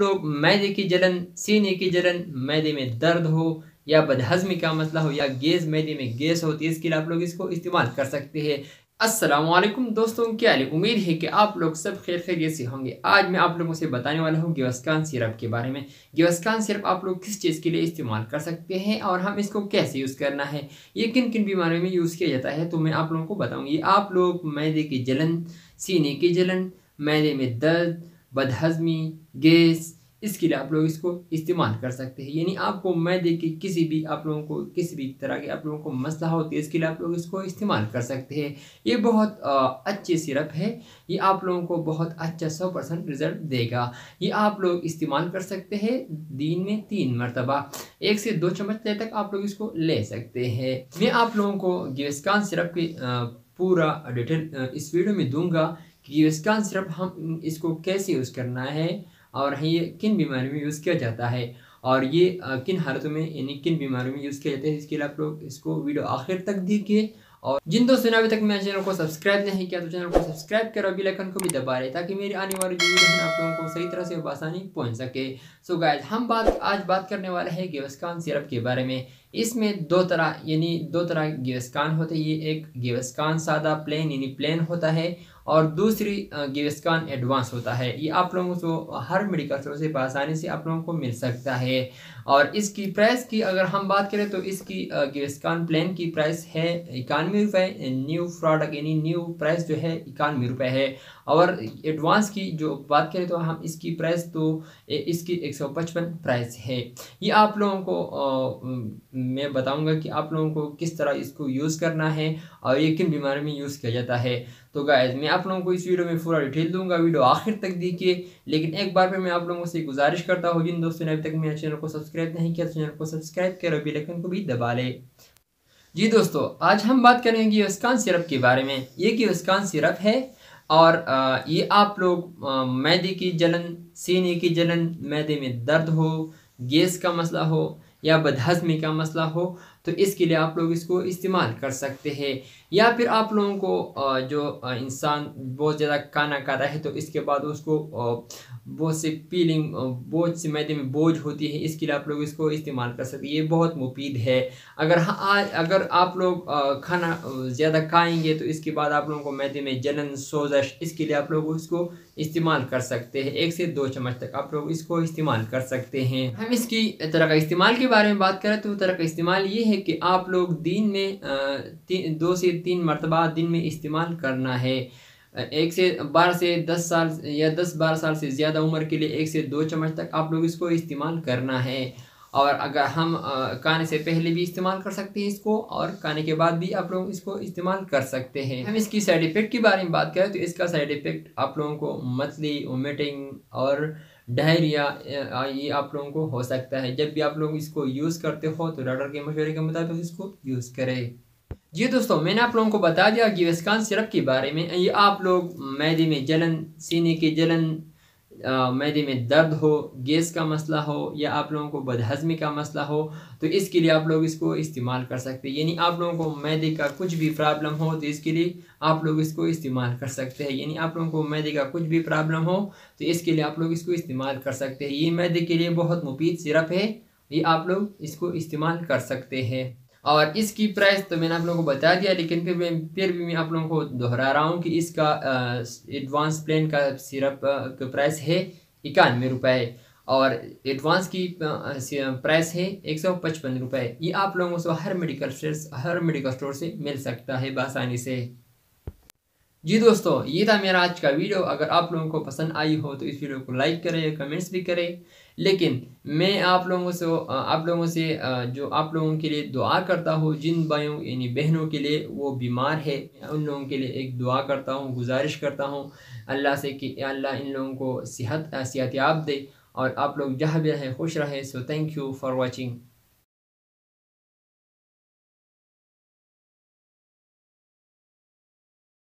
लोग मैदे की जलन, सीने की जलन, मैदे में दर्द हो या बदहज़मी का मसला हो या गैस, मैदे में गैस होती है, इसके लिए आप लोग इसको इस्तेमाल कर सकते हैं। अस्सलामु अलैकुम दोस्तों, क्या हाल है? उम्मीद है कि आप लोग सब खैरियत से होंगे। आज मैं आप लोगों से बताने वाला हूँ गेवस्कान सिरप के बारे में। गेवस्कान सिरप आप लोग किस चीज़ के लिए इस्तेमाल कर सकते हैं और हम इसको कैसे यूज़ करना है, ये किन किन बीमारियों में यूज़ किया जाता है, तो मैं आप लोगों को बताऊँगी। आप लोग मैदे की जलन, सीने की जलन, मैदे में दर्द, बदहज़मी, गैस, इसके लिए आप लोग इसको इस्तेमाल कर सकते हैं। यानी आपको मैदे की किसी भी आप लोगों को किसी भी तरह के आप लोगों को मसला हो तो इसके लिए आप लोग इसको इस्तेमाल कर सकते हैं। ये बहुत अच्छी सिरप है। ये आप लोगों को बहुत अच्छा 100% रिज़ल्ट देगा। ये आप लोग इस्तेमाल कर सकते हैं दिन में 3 मरतबा, 1 से 2 चम्मच तक आप लोग इसको ले सकते हैं। मैं आप लोगों को गेवस्कान सिरप की पूरा डिटेल इस वीडियो में दूंगा कि गेवस्कान सिरप हम इसको कैसे यूज़ करना है और ये किन बीमारियों में यूज़ किया जाता है और ये किन हालतों में यानी किन बीमारियों में यूज़ किया जाता है। इसके लिए आप लोग इसको वीडियो आखिर तक देखिए। और जिन दोस्तों ने अभी तक मेरे चैनल को सब्सक्राइब नहीं किया तो चैनल को सब्सक्राइब करो, बेल आइकन को भी दबा रहे ताकि मेरी आने वाली जो वीडियो है आप लोगों को सही तरह से आसानी पहुंच सके। सो गाइस, हम आज बात करने वाले हैं गेवस्कान सिरप के बारे में। इसमें दो तरह गेवस्कान होते हैं। ये एक गेवस्कान सादा प्लेन यानी प्लेन होता है और दूसरी गेवस्कान एडवांस होता है। ये आप लोगों को हर मेडिकल स्टोर से आसानी से आप लोगों को मिल सकता है। और इसकी प्राइस की अगर हम बात करें तो इसकी गेवस्कान प्लेन की प्राइस है 91 रुपये। न्यू प्रोडक्ट यानी न्यू प्राइस जो है 91 रुपये है। और एडवांस की जो बात करें तो हम इसकी प्राइस तो इसकी 155 प्राइस है। ये आप लोगों को मैं बताऊंगा कि आप लोगों को किस तरह इसको यूज़ करना है और ये किन बीमारी में यूज़ किया जाता है। तो गाइस, मैं आप लोगों को इस वीडियो में पूरा डिटेल दूंगा, वीडियो आखिर तक देखिए। लेकिन एक बार फिर मैं आप लोगों से गुजारिश करता हूँ, जिन दोस्तों ने अभी तक मेरे चैनल को सब्सक्राइब नहीं किया तो चैनल को सब्सक्राइब करो, बेल आइकन को भी दबा ले। जी दोस्तों, आज हम बात करेंगे गेवस्कान सिरप के बारे में। ये गेवस्कान सिरप है और ये आप लोग मैदे की जलन, सीने की जलन, मैदे में दर्द हो, गैस का मसला हो या बदहज़मी का मसला हो तो इसके लिए आप लोग इसको इस्तेमाल कर सकते हैं। या फिर आप लोगों को जो इंसान बहुत ज़्यादा खाना खाता है तो इसके बाद उसको बहुत से फीलिंग बोझ से मैदे में बोझ होती है, इसके लिए आप लोग इसको इस्तेमाल कर सकते हैं। ये बहुत मुफीद है। अगर आप लोग खाना ज़्यादा खाएंगे तो इसके बाद आप लोगों को मैदे में जलन, सोजश, इसके लिए आप लोग इसको इस्तेमाल कर सकते हैं। 1 से 2 चम्मच तक आप लोग इसको इस्तेमाल कर सकते हैं। हम इसकी तरह का इस्तेमाल के बारे में बात करें तो तरह का इस्तेमाल ये है कि आप लोग दिन में 2 से 3 मरतबा दिन में इस्तेमाल करना है। 1 से 12 से 10 साल या 10-12 साल से ज़्यादा उम्र के लिए 1 से 2 चम्मच तक आप लोग इसको इस्तेमाल करना है। और अगर हम खाने से पहले भी इस्तेमाल कर सकते हैं इसको और खाने के बाद भी आप लोग इसको इस्तेमाल कर सकते हैं। हम इसकी साइड इफ़ेक्ट के बारे में बात करें तो इसका साइड इफ़ेक्ट आप लोगों को मतली, वोमिटिंग और डायरिया ये आप लोगों को हो सकता है। जब भी आप लोग इसको यूज़ करते हो तो डॉक्टर के मशवरे के मुताबिक इसको यूज़ करें। जी दोस्तों, मैंने आप लोगों को बता दिया गेवस्कान सिरप के बारे में। ये आप लोग मैदे में जलन, सीने की जलन, मैदे में दर्द हो, गैस का मसला हो या आप लोगों को बदहज़मी का मसला हो तो इसके लिए आप लोग इसको इस्तेमाल कर सकते हैं। यानी आप लोगों को मैदे का कुछ भी प्रॉब्लम हो तो इसके लिए आप लोग इसको इस्तेमाल कर सकते हैं। यानी आप लोगों को मैदे का कुछ भी प्रॉब्लम हो तो इसके लिए आप लोग इसको इस्तेमाल कर सकते हैं। ये मैदे के लिए बहुत मुफीद सिरप है, ये आप लोग इसको इस्तेमाल कर सकते हैं। और इसकी प्राइस तो मैंने आप लोगों को बता दिया, लेकिन फिर भी मैं आप लोगों को दोहरा रहा हूँ कि इसका एडवांस प्लेन का सिरप का प्राइस है 91 रुपये और एडवांस की प्राइस है 155 रुपये। ये आप लोगों को हर मेडिकल स्टोर से मिल सकता है आसानी से। जी दोस्तों, ये था मेरा आज का वीडियो। अगर आप लोगों को पसंद आई हो तो इस वीडियो को लाइक करें, कमेंट्स भी करें। लेकिन मैं आप लोगों से जो आप लोगों के लिए दुआ करता हूँ, जिन भाइयों यानी बहनों के लिए वो बीमार है, उन लोगों के लिए एक दुआ करता हूँ, गुजारिश करता हूँ अल्लाह से कि अल्लाह इन लोगों को सेहत याब दे और आप लोग जहाँ भी रहें खुश रहें। So thank you for watching.